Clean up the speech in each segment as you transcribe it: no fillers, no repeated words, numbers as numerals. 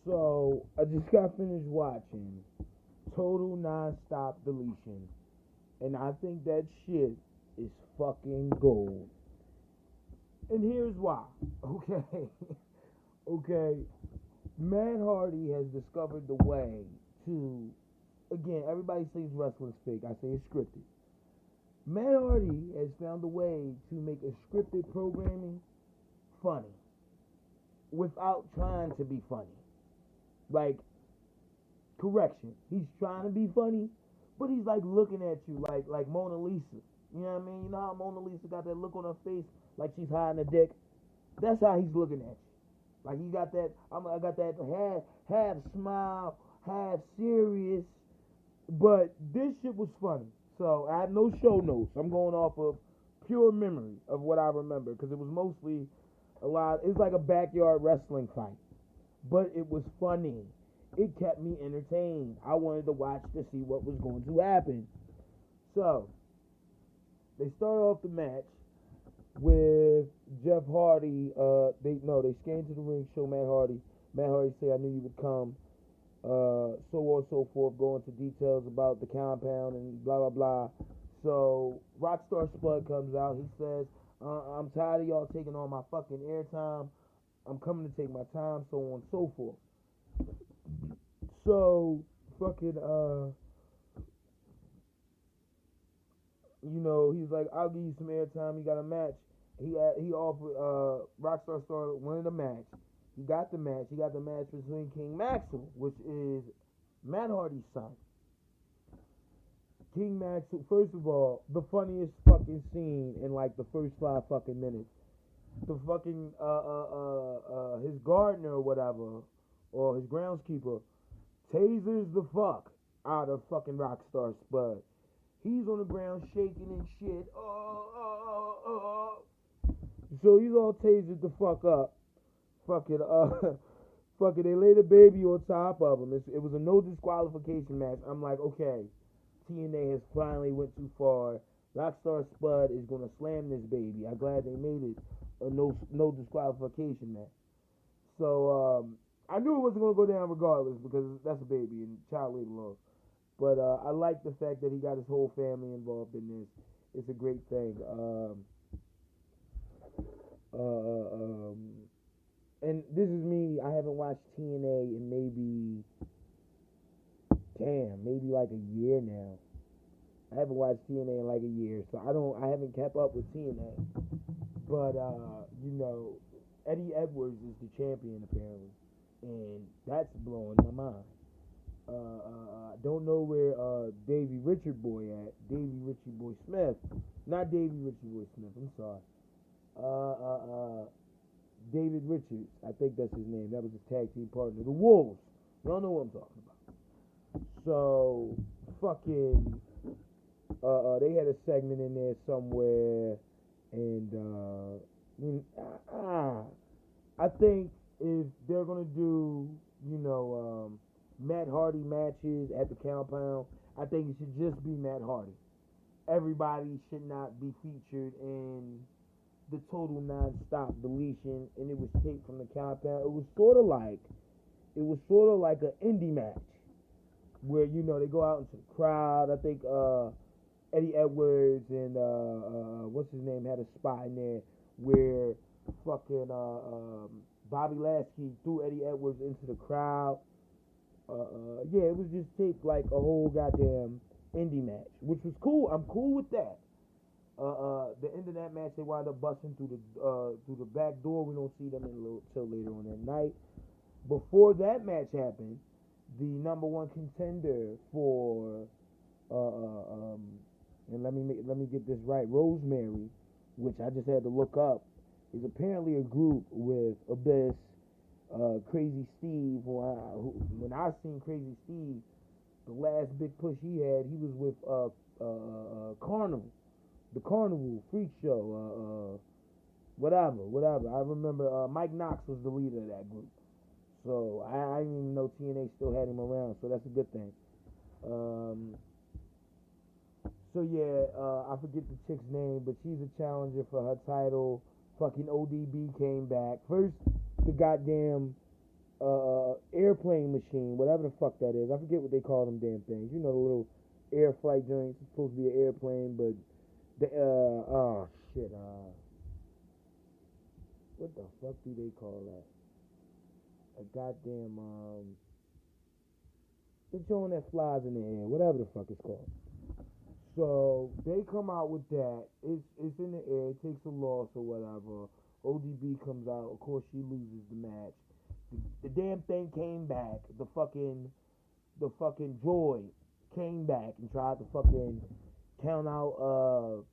So I just got finished watching Total Nonstop Deletion, and I think that shit is fucking gold. And here's why. Okay, okay. Matt Hardy has discovered the way to. Again, everybody says wrestling's fake. I say it's scripted. Matt Hardy has found a way to make a scripted programming funny without trying to be funny. Like, correction, he's trying to be funny, but he's like looking at you like Mona Lisa. You know what I mean? You know how Mona Lisa got that look on her face like she's hiding a dick? That's how he's looking at you. Like he got that. I got that half smile, half serious. But this shit was funny. So I have no show notes. I'm going off of pure memory of what I remember because it was mostly a lot. It's like a backyard wrestling fight, but it was funny. It kept me entertained. I wanted to watch to see what was going to happen. So they start off the match with Jeff Hardy. They skate into the ring, show Matt Hardy. Matt Hardy say, "I knew you would come." So on and so forth, go into details about the compound and blah blah blah. So Rockstar Spud comes out. He says, "I'm tired of y'all taking all my fucking airtime. I'm coming to take my time." So on and so forth. So fucking he's like, "I'll give you some airtime. You got a match." He offered Rockstar started winning the match. He got the match. He got the match between King Maxwell, which is Matt Hardy's son. King Maxwell, first of all, the funniest fucking scene in like the first 5 fucking minutes. The fucking his gardener or whatever, or his groundskeeper, tasers the fuck out of fucking Rockstar Spud. He's on the ground shaking and shit. So he's all tasered the fuck up. Fucking fucking they lay the baby on top of him. It was a no disqualification match. I'm like, okay, TNA has finally went too far. Rockstar Spud is gonna slam this baby. I'm glad they made it a no disqualification match. So I knew it wasn't gonna go down regardless because that's a baby and child labor laws. But I like the fact that he got his whole family involved in this. It's a great thing. And this is me. I haven't watched TNA in maybe like a year now. I haven't watched TNA in like a year, so I haven't kept up with TNA. But Eddie Edwards is the champion apparently, and that's blowing my mind. I don't know where Davey Richard Boy at. Davey Richard Boy Smith, not Davey Richard Boy Smith. I'm sorry. David Richards, I think that's his name. That was his tag team partner, the Wolves. Y'all know what I'm talking about. So, fucking, they had a segment in there somewhere, and I think if they're gonna do, Matt Hardy matches at the compound, I think it should just be Matt Hardy. Everybody should not be featured in the Total Nonstop Deletion, and it was taped from the compound. It was sort of like an indie match where they go out into the crowd. I think Eddie Edwards and what's his name had a spot in there where fucking Bobby Lashley threw Eddie Edwards into the crowd. It was just taped like a whole goddamn indie match, which was cool. I'm cool with that. The end of that match, they wound up busting through the back door. We don't see them until later on that night. Before that match happened, the number one contender for and let me get this right, Rosemary, which I just had to look up, is apparently a group with Abyss, Crazy Steve. When I seen Crazy Steve, the last big push he was with Carnival. The Carnival Freak Show, whatever. I remember Mike Knox was the leader of that group. So I didn't even know TNA still had him around, so that's a good thing. I forget the chick's name, but she's a challenger for her title. Fucking ODB came back. First, the goddamn airplane machine, whatever the fuck that is. I forget what they call them damn things. You know, the little air flight joints. It's supposed to be an airplane, but the oh shit, what the fuck do they call that? A goddamn the joint that flies in the air, whatever the fuck it's called. So they come out with that. It's in the air. It takes a loss or whatever. ODB comes out. Of course, she loses the match. The damn thing came back. The fucking droid came back and tried to fucking count out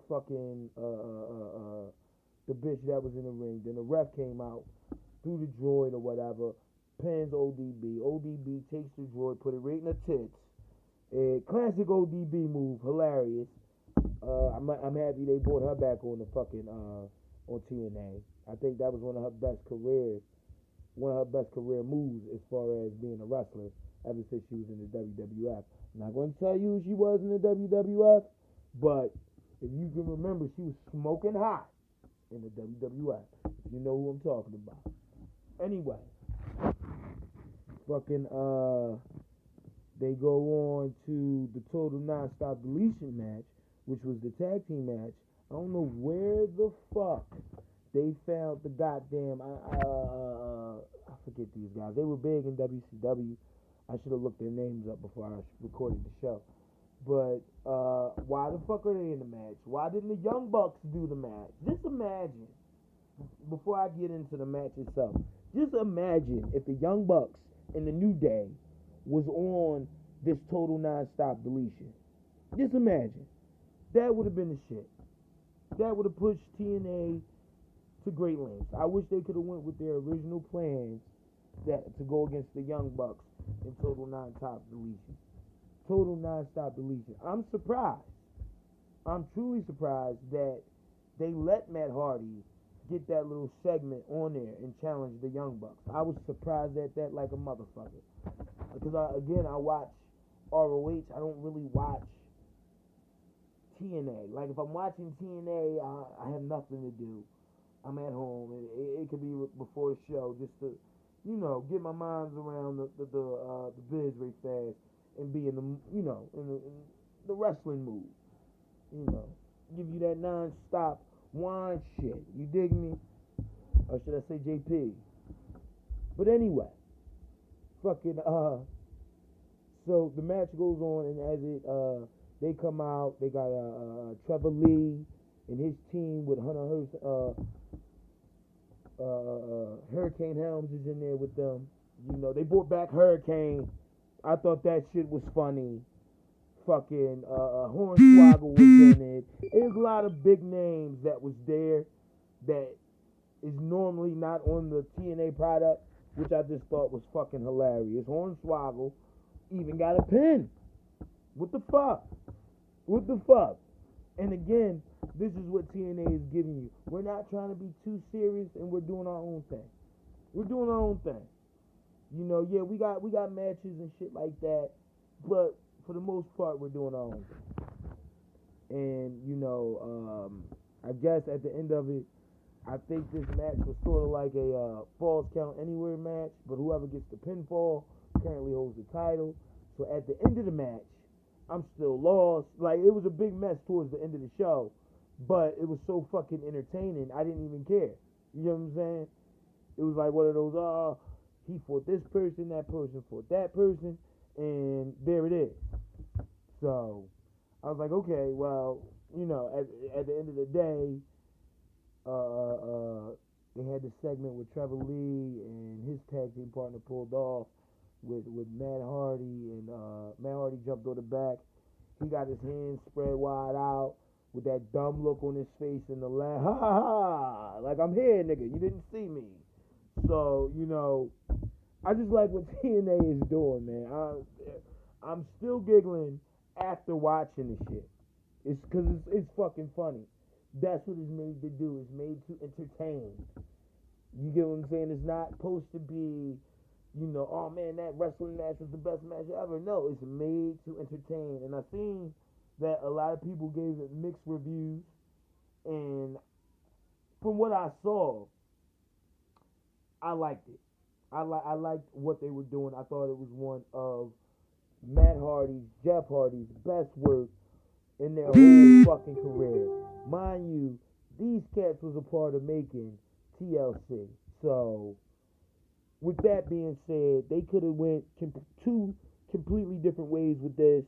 fucking the bitch that was in the ring. Then the ref came out, threw the droid or whatever, pins ODB. ODB takes the droid, put it right in her tits. Classic ODB move, hilarious. I'm happy they brought her back on the fucking on TNA. I think that was one of her best career moves as far as being a wrestler ever since she was in the WWF. I'm not going to tell you who she was in the WWF, but if you can remember, she was smoking hot in the WWF. If you know who I'm talking about. Anyway, fucking they go on to the total Nonstop Devetion match, which was the tag team match. I don't know where the fuck they found the goddamn I forget these guys. They were big in WCW. I should have looked their names up before I recorded the show. But why the fuck are they in the match? Why didn't the Young Bucks do the match? Just imagine, before I get into the match itself, just imagine if the Young Bucks and the New Day was on this total Nonstop Devetion. Just imagine. That would have been the shit. That would have pushed TNA to great lengths. I wish they could have went with their original plans to go against the Young Bucks in total Nonstop Devetion. Total Nonstop Devetion. I'm surprised. I'm truly surprised that they let Matt Hardy get that little segment on there and challenge the Young Bucks. I was surprised at that like a motherfucker. Because I watch ROH. I don't really watch TNA. Like if I'm watching TNA, I have nothing to do. I'm at home. It could be before a show just to, get my minds around the biz very fast and be in the in the wrestling mood. Give you that non-stop wine shit. You dig me? Or should I say JP? But anyway, fucking so the match goes on, and as they come out, they got Trevor Lee and his team with Hunter Hurricane Helms is in there with them. They brought back Hurricane. I thought that shit was funny. Fucking Hornswoggle was in it. There's a lot of big names that was there that is normally not on the TNA product, which I just thought was fucking hilarious. Hornswoggle even got a pin. What the fuck? What the fuck? And again, this is what TNA is giving you. We're not trying to be too serious, and we're doing our own thing. We're doing our own thing. Yeah, we got matches and shit like that, but for the most part, we're doing our own thing. And I guess at the end of it, I think this match was sort of like a Falls Count Anywhere match, but whoever gets the pinfall currently holds the title. So at the end of the match, I'm still lost. Like, it was a big mess towards the end of the show, but it was so fucking entertaining, I didn't even care. You know what I'm saying? It was like one of those, he fought this person, that person fought that person, and there it is. So, I was like, okay, well, at the end of the day, they had this segment with Trevor Lee and his tag team partner pulled off with Matt Hardy, and Matt Hardy jumped on the back. He got his hands spread wide out with that dumb look on his face in the laugh. Ha ha ha! Like, I'm here, nigga. You didn't see me. So, I just like what TNA is doing, man. I'm still giggling after watching the shit. It's because it's fucking funny. That's what it's made to do. It's made to entertain. You get what I'm saying? It's not supposed to be, oh man, that wrestling match was the best match ever. No, it's made to entertain. And I seen that a lot of people gave it mixed reviews. And from what I saw, I liked it. I liked what they were doing. I thought it was one of Matt Hardy's, Jeff Hardy's best work in their whole fucking career. Mind you, these cats was a part of making TLC. So, with that being said, they could have went two completely different ways with this.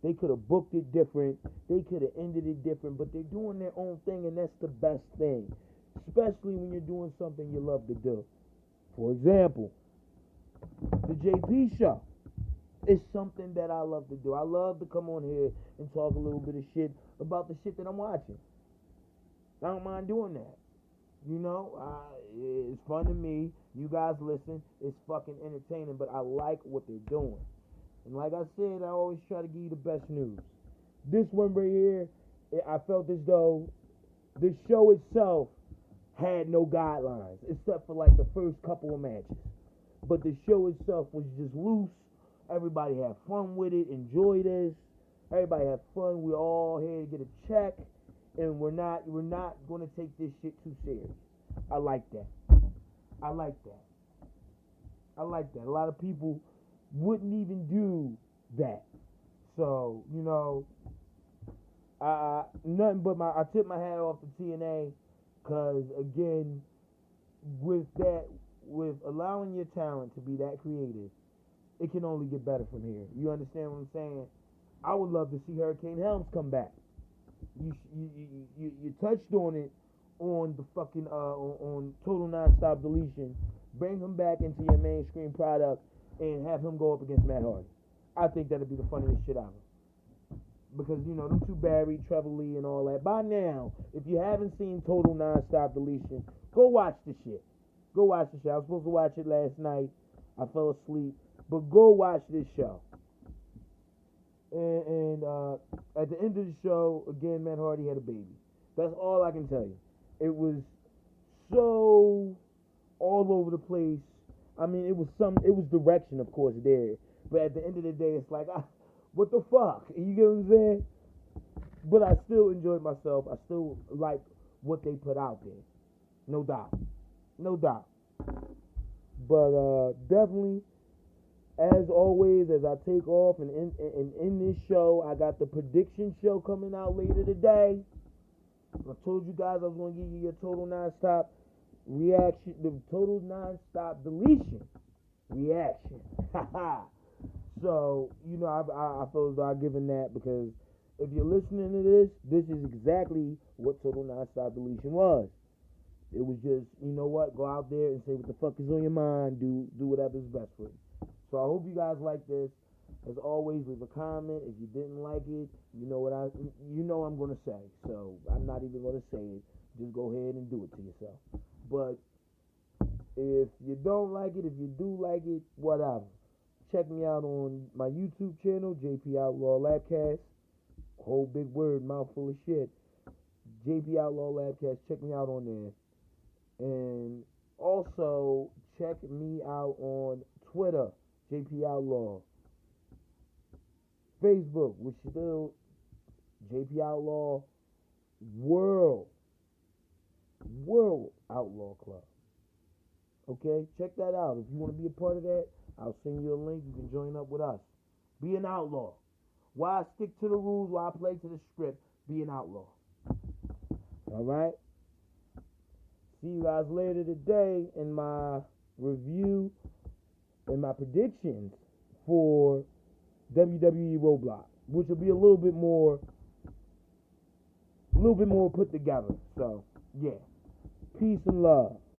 They could have booked it different. They could have ended it different. But they're doing their own thing, and that's the best thing. Especially when you're doing something you love to do. For example, the JP show is something that I love to do. I love to come on here and talk a little bit of shit about the shit that I'm watching. I don't mind doing that. You know, it's fun to me. You guys listen. It's fucking entertaining, but I like what they're doing. And like I said, I always try to give you the best news. This one right here, I felt as though the show itself had no guidelines, except for like the first couple of matches. But the show itself was just loose. Everybody had fun with it. Enjoy this. Everybody had fun. We're all here to get a check, and we're not going to take this shit too serious. I like that. I like that. I like that. A lot of people wouldn't even do that. So, you know, nothing but I tip my hat off to TNA, because again, with allowing your talent to be that creative, it can only get better from here. You understand what I'm saying? I would love to see Hurricane Helms come back. You touched on it on the fucking on Total Nonstop Deletion. Bring him back into your mainstream product and have him go up against Matt Hardy. I think that'd be the funniest shit ever. Because, you know, them two Barry, Trevor Lee, and all that. By now, if you haven't seen Total Nonstop Deletion, go watch the shit. Go watch the shit. I was supposed to watch it last night. I fell asleep. But go watch this show. And at the end of the show, again, Matt Hardy had a baby. That's all I can tell you. It was so all over the place. I mean, it was direction, of course, there. But at the end of the day, it's like, what the fuck? You get what I'm saying? But I still enjoyed myself. I still like what they put out there. No doubt. No doubt. But definitely, as always, as I take off and in this show, I got the prediction show coming out later today. I told you guys I was going to give you your Total Nonstop reaction, the Total Nonstop Deletion reaction. So, you know, I feel as though I've given that, because if you're listening to this is exactly what Total Nonstop Deletion was. It was just, you know what, go out there and say what the fuck is on your mind, do whatever's best for you. So I hope you guys like this. As always, leave a comment. If you didn't like it, you know I'm gonna say. So I'm not even gonna say it. Just go ahead and do it to yourself. But if you don't like it, if you do like it, whatever. Check me out on my YouTube channel, JP Outlaw Labcast. Whole big word, mouthful of shit. JP Outlaw Labcast. Check me out on there. And also check me out on Twitter, JP Outlaw. Facebook, which is still JP Outlaw World Outlaw Club. Okay, check that out. If you want to be a part of that, I'll send you a link. You can join up with us. Be an outlaw. Why stick to the rules? Why play to the script? Be an outlaw. All right. See you guys later today in my review and my predictions for WWE Roadblock, which will be a little bit more put together. So, yeah. Peace and love.